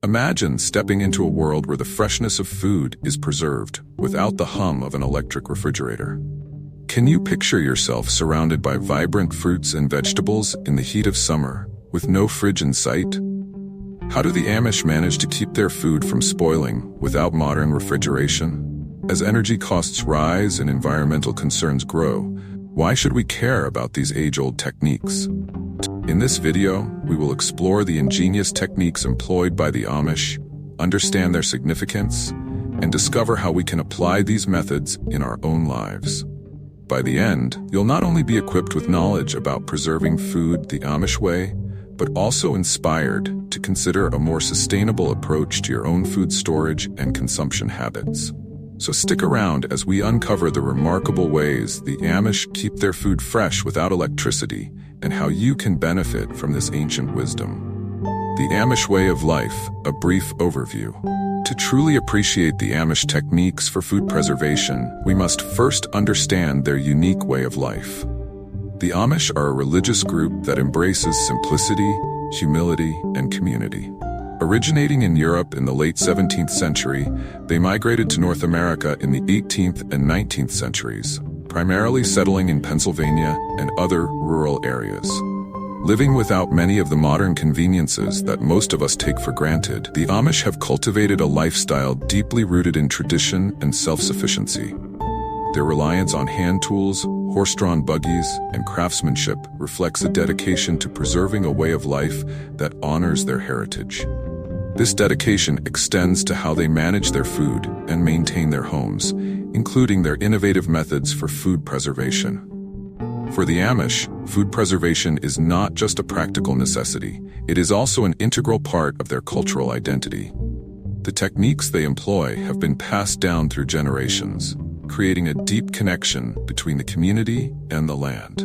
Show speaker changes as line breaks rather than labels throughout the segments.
Imagine stepping into a world where the freshness of food is preserved without the hum of an electric refrigerator. Can you picture yourself surrounded by vibrant fruits and vegetables in the heat of summer, with no fridge in sight? How do the Amish manage to keep their food from spoiling without modern refrigeration? As energy costs rise and environmental concerns grow, why should we care about these age-old techniques? In this video, we will explore the ingenious techniques employed by the Amish, understand their significance, and discover how we can apply these methods in our own lives. By the end, you'll not only be equipped with knowledge about preserving food the Amish way, but also inspired to consider a more sustainable approach to your own food storage and consumption habits. So stick around as we uncover the remarkable ways the Amish keep their food fresh without electricity and how you can benefit from this ancient wisdom. The Amish way of life, a brief overview. To truly appreciate the Amish techniques for food preservation, we must first understand their unique way of life. The Amish are a religious group that embraces simplicity, humility, and community. Originating in Europe in the late 17th century, they migrated to North America in the 18th and 19th centuries, primarily settling in Pennsylvania and other rural areas. Living without many of the modern conveniences that most of us take for granted, the Amish have cultivated a lifestyle deeply rooted in tradition and self-sufficiency. Their reliance on hand tools, horse-drawn buggies, and craftsmanship reflects a dedication to preserving a way of life that honors their heritage. This dedication extends to how they manage their food and maintain their homes, including their innovative methods for food preservation. For the Amish, food preservation is not just a practical necessity, it is also an integral part of their cultural identity. The techniques they employ have been passed down through generations, creating a deep connection between the community and the land.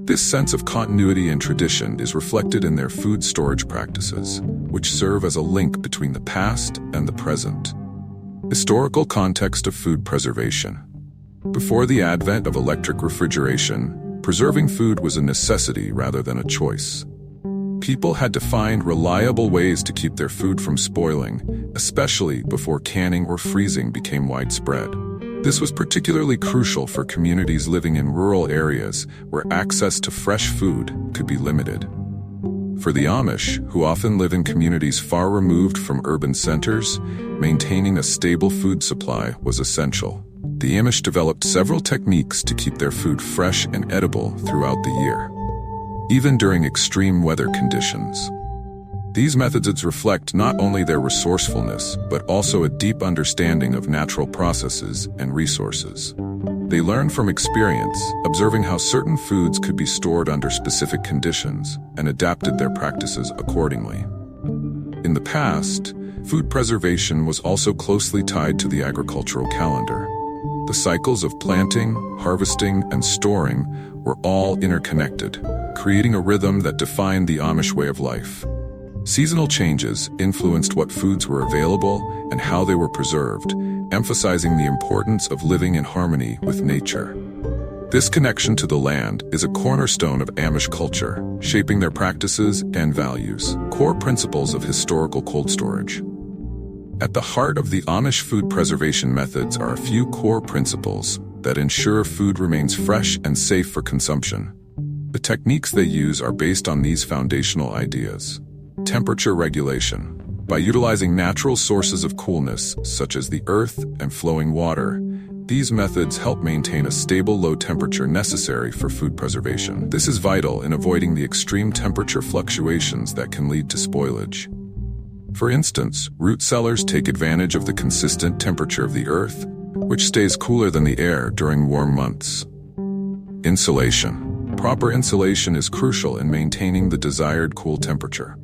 This sense of continuity and tradition is reflected in their food storage practices, which serve as a link between the past and the present. Historical context of food preservation. Before the advent of electric refrigeration, preserving food was a necessity rather than a choice. People had to find reliable ways to keep their food from spoiling, especially before canning or freezing became widespread. This was particularly crucial for communities living in rural areas where access to fresh food could be limited. For the Amish, who often live in communities far removed from urban centers, maintaining a stable food supply was essential. The Amish developed several techniques to keep their food fresh and edible throughout the year, even during extreme weather conditions. These methods reflect not only their resourcefulness, but also a deep understanding of natural processes and resources. They learned from experience, observing how certain foods could be stored under specific conditions, and adapted their practices accordingly. In the past, food preservation was also closely tied to the agricultural calendar. The cycles of planting, harvesting, and storing were all interconnected, creating a rhythm that defined the Amish way of life. Seasonal changes influenced what foods were available and how they were preserved, emphasizing the importance of living in harmony with nature. This connection to the land is a cornerstone of Amish culture, shaping their practices and values, core principles of historical cold storage. At the heart of the Amish food preservation methods are a few core principles that ensure food remains fresh and safe for consumption. The techniques they use are based on these foundational ideas. Temperature regulation. By utilizing natural sources of coolness, such as the earth and flowing water, these methods help maintain a stable low temperature necessary for food preservation. This is vital in avoiding the extreme temperature fluctuations that can lead to spoilage. For instance, root cellars take advantage of the consistent temperature of the earth, which stays cooler than the air during warm months. Insulation. Proper insulation is crucial in maintaining the desired cool temperature.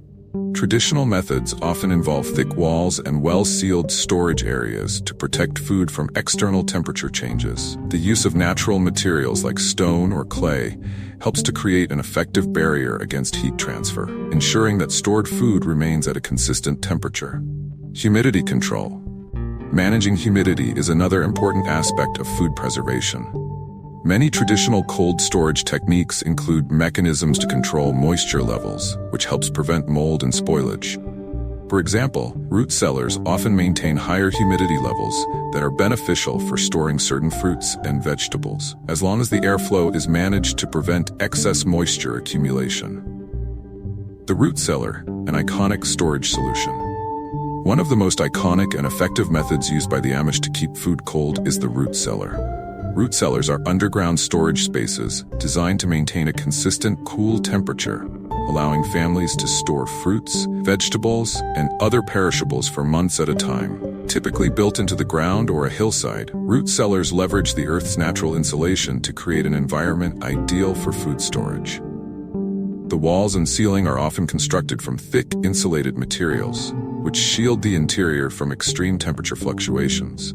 Traditional methods often involve thick walls and well-sealed storage areas to protect food from external temperature changes. The use of natural materials like stone or clay helps to create an effective barrier against heat transfer, ensuring that stored food remains at a consistent temperature. Humidity control. Managing humidity is another important aspect of food preservation. Many traditional cold storage techniques include mechanisms to control moisture levels, which helps prevent mold and spoilage. For example, root cellars often maintain higher humidity levels that are beneficial for storing certain fruits and vegetables, as long as the airflow is managed to prevent excess moisture accumulation. The root cellar, an iconic storage solution. One of the most iconic and effective methods used by the Amish to keep food cold is the root cellar. Root cellars are underground storage spaces designed to maintain a consistent, cool temperature, allowing families to store fruits, vegetables, and other perishables for months at a time. Typically built into the ground or a hillside, root cellars leverage the Earth's natural insulation to create an environment ideal for food storage. The walls and ceiling are often constructed from thick, insulated materials, which shield the interior from extreme temperature fluctuations.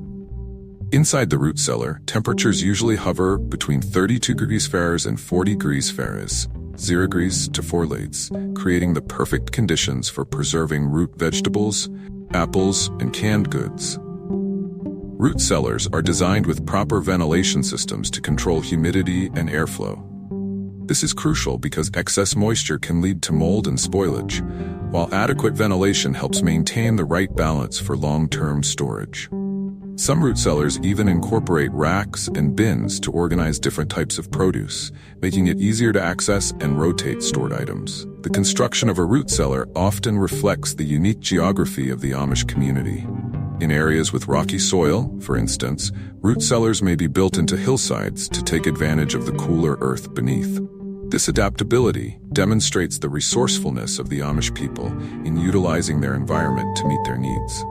Inside the root cellar, temperatures usually hover between 32 degrees Fahrenheit and 40 degrees Fahrenheit, 0 degrees to 4 degrees, creating the perfect conditions for preserving root vegetables, apples, and canned goods. Root cellars are designed with proper ventilation systems to control humidity and airflow. This is crucial because excess moisture can lead to mold and spoilage, while adequate ventilation helps maintain the right balance for long-term storage. Some root cellars even incorporate racks and bins to organize different types of produce, making it easier to access and rotate stored items. The construction of a root cellar often reflects the unique geography of the Amish community. In areas with rocky soil, for instance, root cellars may be built into hillsides to take advantage of the cooler earth beneath. This adaptability demonstrates the resourcefulness of the Amish people in utilizing their environment to meet their needs.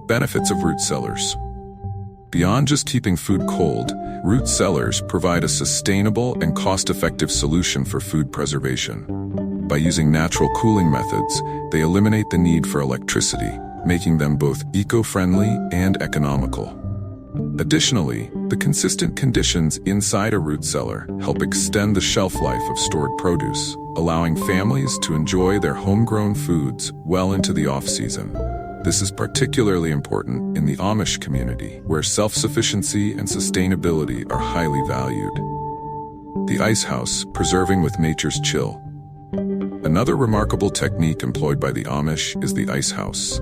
Benefits of root cellars. Beyond just keeping food cold, root cellars provide a sustainable and cost-effective solution for food preservation. By using natural cooling methods, they eliminate the need for electricity, making them both eco-friendly and economical. Additionally, the consistent conditions inside a root cellar help extend the shelf life of stored produce, allowing families to enjoy their homegrown foods well into the off-season. This is particularly important in the Amish community, where self-sufficiency and sustainability are highly valued. The ice house, preserving with nature's chill. Another remarkable technique employed by the Amish is the ice house.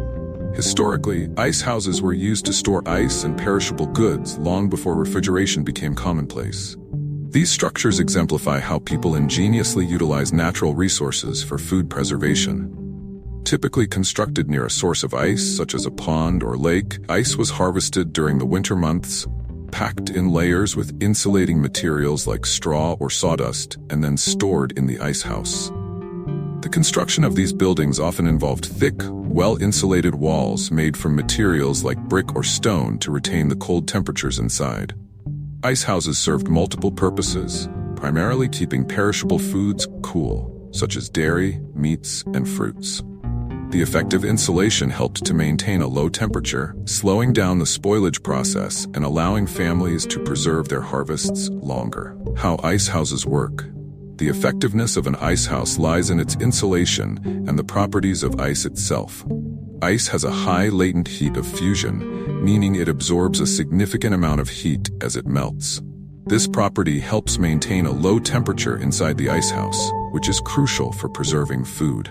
Historically, ice houses were used to store ice and perishable goods long before refrigeration became commonplace. These structures exemplify how people ingeniously utilize natural resources for food preservation. Typically constructed near a source of ice, such as a pond or lake, ice was harvested during the winter months, packed in layers with insulating materials like straw or sawdust, and then stored in the ice house. The construction of these buildings often involved thick, well-insulated walls made from materials like brick or stone to retain the cold temperatures inside. Ice houses served multiple purposes, primarily keeping perishable foods cool, such as dairy, meats, and fruits. The effective insulation helped to maintain a low temperature, slowing down the spoilage process and allowing families to preserve their harvests longer. How ice houses work. The effectiveness of an ice house lies in its insulation and the properties of ice itself. Ice has a high latent heat of fusion, meaning it absorbs a significant amount of heat as it melts. This property helps maintain a low temperature inside the ice house, which is crucial for preserving food.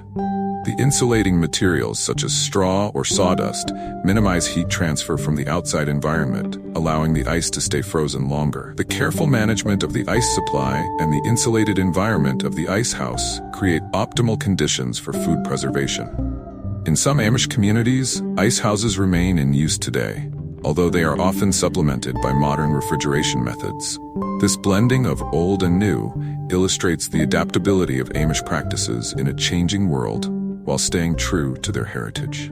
The insulating materials such as straw or sawdust minimize heat transfer from the outside environment, allowing the ice to stay frozen longer. The careful management of the ice supply and the insulated environment of the ice house create optimal conditions for food preservation. In some Amish communities, ice houses remain in use today, although they are often supplemented by modern refrigeration methods. This blending of old and new illustrates the adaptability of Amish practices in a changing world, while staying true to their heritage.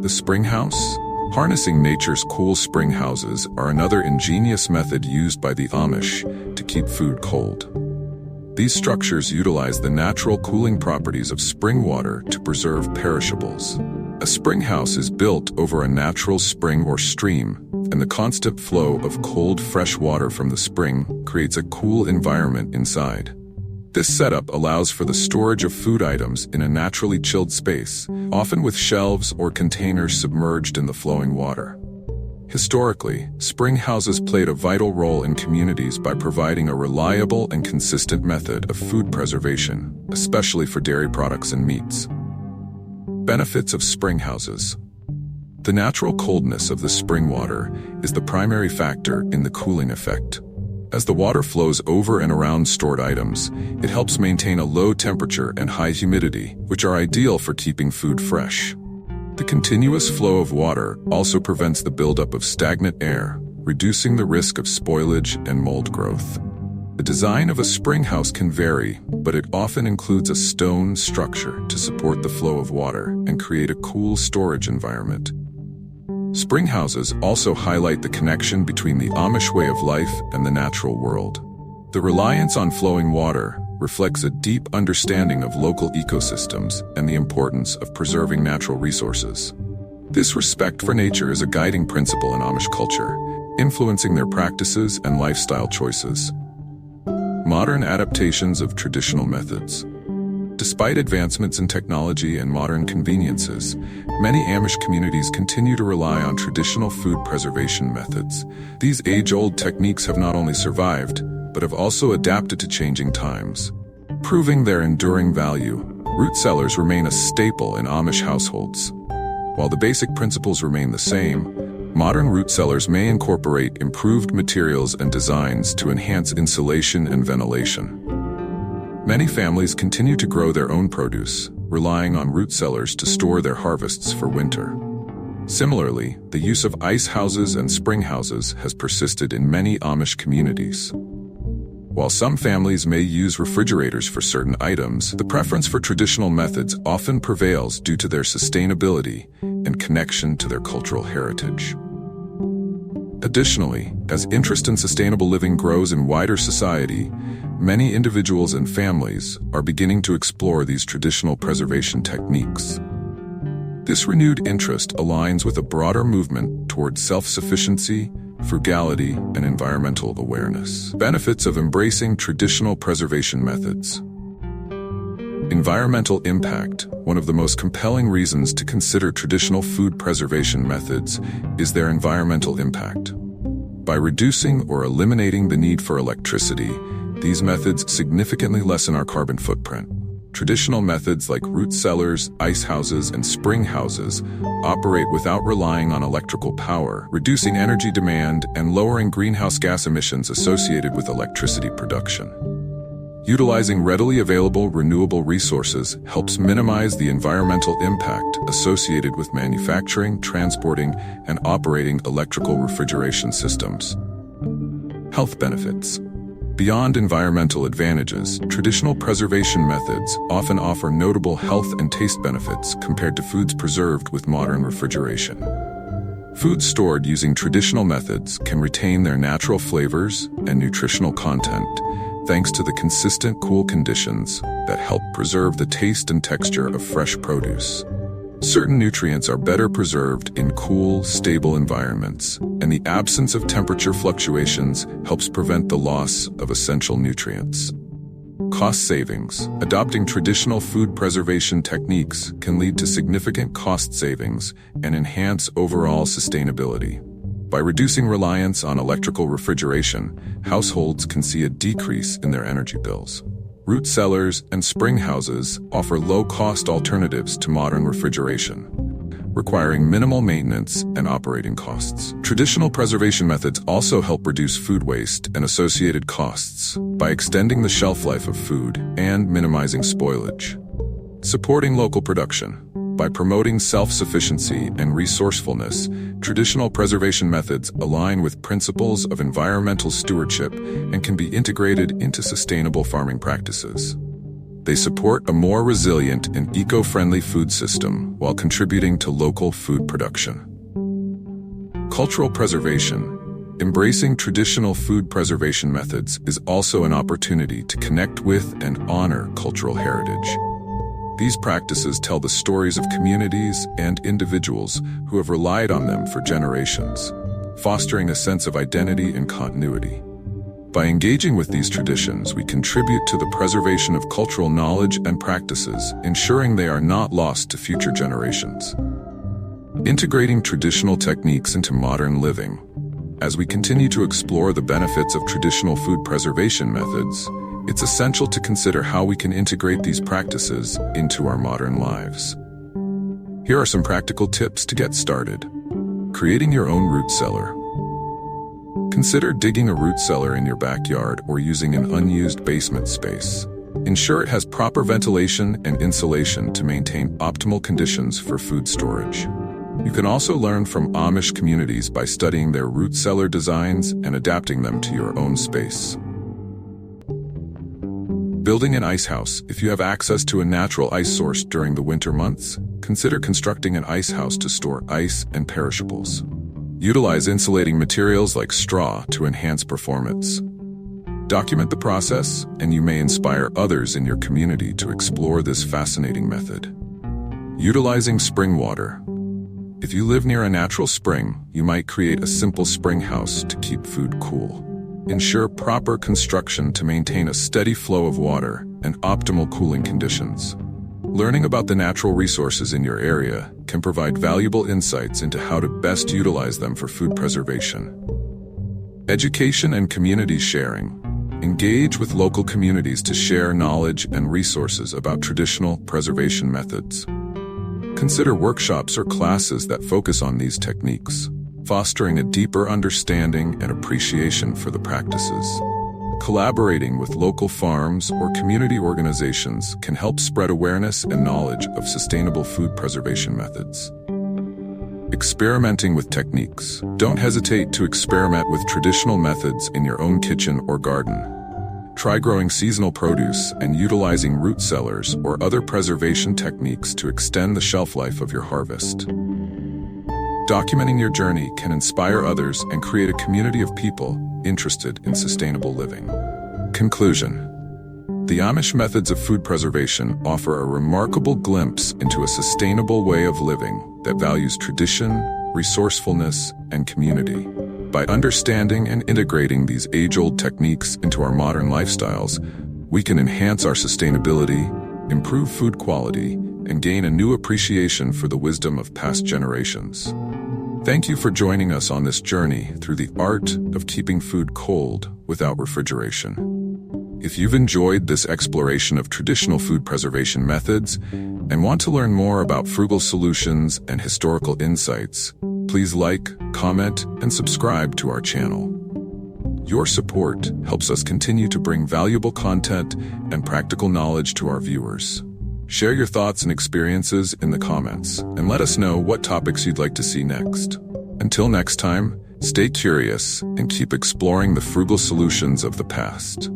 The spring house? Harnessing nature's cool spring houses are another ingenious method used by the Amish to keep food cold. These structures utilize the natural cooling properties of spring water to preserve perishables. A spring house is built over a natural spring or stream, and the constant flow of cold, fresh water from the spring creates a cool environment inside. This setup allows for the storage of food items in a naturally chilled space, often with shelves or containers submerged in the flowing water. Historically, spring houses played a vital role in communities by providing a reliable and consistent method of food preservation, especially for dairy products and meats. Benefits of spring houses. The natural coldness of the spring water is the primary factor in the cooling effect. As the water flows over and around stored items, it helps maintain a low temperature and high humidity, which are ideal for keeping food fresh. The continuous flow of water also prevents the buildup of stagnant air, reducing the risk of spoilage and mold growth. The design of a spring house can vary, but it often includes a stone structure to support the flow of water and create a cool storage environment. Spring houses also highlight the connection between the Amish way of life and the natural world. The reliance on flowing water reflects a deep understanding of local ecosystems and the importance of preserving natural resources. This respect for nature is a guiding principle in Amish culture, influencing their practices and lifestyle choices. Modern adaptations of traditional methods. Despite advancements in technology and modern conveniences, many Amish communities continue to rely on traditional food preservation methods. These age-old techniques have not only survived, but have also adapted to changing times. Proving their enduring value, root cellars remain a staple in Amish households. While the basic principles remain the same, modern root cellars may incorporate improved materials and designs to enhance insulation and ventilation. Many families continue to grow their own produce, relying on root cellars to store their harvests for winter. Similarly, the use of ice houses and spring houses has persisted in many Amish communities. While some families may use refrigerators for certain items, the preference for traditional methods often prevails due to their sustainability and connection to their cultural heritage. Additionally, as interest in sustainable living grows in wider society, many individuals and families are beginning to explore these traditional preservation techniques. This renewed interest aligns with a broader movement toward self-sufficiency, frugality, and environmental awareness. Benefits of embracing traditional preservation methods. Environmental impact. One of the most compelling reasons to consider traditional food preservation methods is their environmental impact. By reducing or eliminating the need for electricity, these methods significantly lessen our carbon footprint. Traditional methods like root cellars, ice houses, and spring houses operate without relying on electrical power, reducing energy demand and lowering greenhouse gas emissions associated with electricity production. Utilizing readily available renewable resources helps minimize the environmental impact associated with manufacturing, transporting, and operating electrical refrigeration systems. Health benefits. Beyond environmental advantages, traditional preservation methods often offer notable health and taste benefits compared to foods preserved with modern refrigeration. Foods stored using traditional methods can retain their natural flavors and nutritional content, thanks to the consistent cool conditions that help preserve the taste and texture of fresh produce. Certain nutrients are better preserved in cool, stable environments, and the absence of temperature fluctuations helps prevent the loss of essential nutrients. Cost savings. Adopting traditional food preservation techniques can lead to significant cost savings and enhance overall sustainability. By reducing reliance on electrical refrigeration, households can see a decrease in their energy bills. Root cellars and spring houses offer low-cost alternatives to modern refrigeration, requiring minimal maintenance and operating costs. Traditional preservation methods also help reduce food waste and associated costs by extending the shelf life of food and minimizing spoilage. Supporting local production. By promoting self-sufficiency and resourcefulness, traditional preservation methods align with principles of environmental stewardship and can be integrated into sustainable farming practices. They support a more resilient and eco-friendly food system while contributing to local food production. Cultural preservation. Embracing traditional food preservation methods is also an opportunity to connect with and honor cultural heritage. These practices tell the stories of communities and individuals who have relied on them for generations, fostering a sense of identity and continuity. By engaging with these traditions, we contribute to the preservation of cultural knowledge and practices, ensuring they are not lost to future generations. Integrating traditional techniques into modern living. As we continue to explore the benefits of traditional food preservation methods, it's essential to consider how we can integrate these practices into our modern lives. Here are some practical tips to get started. Creating your own root cellar. Consider digging a root cellar in your backyard or using an unused basement space. Ensure it has proper ventilation and insulation to maintain optimal conditions for food storage. You can also learn from Amish communities by studying their root cellar designs and adapting them to your own space. Building an ice house. If you have access to a natural ice source during the winter months, consider constructing an ice house to store ice and perishables. Utilize insulating materials like straw to enhance performance. Document the process, and you may inspire others in your community to explore this fascinating method. Utilizing spring water. If you live near a natural spring, you might create a simple spring house to keep food cool. Ensure proper construction to maintain a steady flow of water and optimal cooling conditions. Learning about the natural resources in your area can provide valuable insights into how to best utilize them for food preservation. Education and community sharing. Engage with local communities to share knowledge and resources about traditional preservation methods. Consider workshops or classes that focus on these techniques, fostering a deeper understanding and appreciation for the practices. Collaborating with local farms or community organizations can help spread awareness and knowledge of sustainable food preservation methods. Experimenting with techniques. Don't hesitate to experiment with traditional methods in your own kitchen or garden. Try growing seasonal produce and utilizing root cellars or other preservation techniques to extend the shelf life of your harvest. Documenting your journey can inspire others and create a community of people interested in sustainable living. Conclusion. The Amish methods of food preservation offer a remarkable glimpse into a sustainable way of living that values tradition, resourcefulness, and community. By understanding and integrating these age-old techniques into our modern lifestyles, we can enhance our sustainability, improve food quality, and gain a new appreciation for the wisdom of past generations. Thank you for joining us on this journey through the art of keeping food cold without refrigeration. If you've enjoyed this exploration of traditional food preservation methods and want to learn more about frugal solutions and historical insights, please like, comment, and subscribe to our channel. Your support helps us continue to bring valuable content and practical knowledge to our viewers. Share your thoughts and experiences in the comments, and let us know what topics you'd like to see next. Until next time, stay curious and keep exploring the frugal solutions of the past.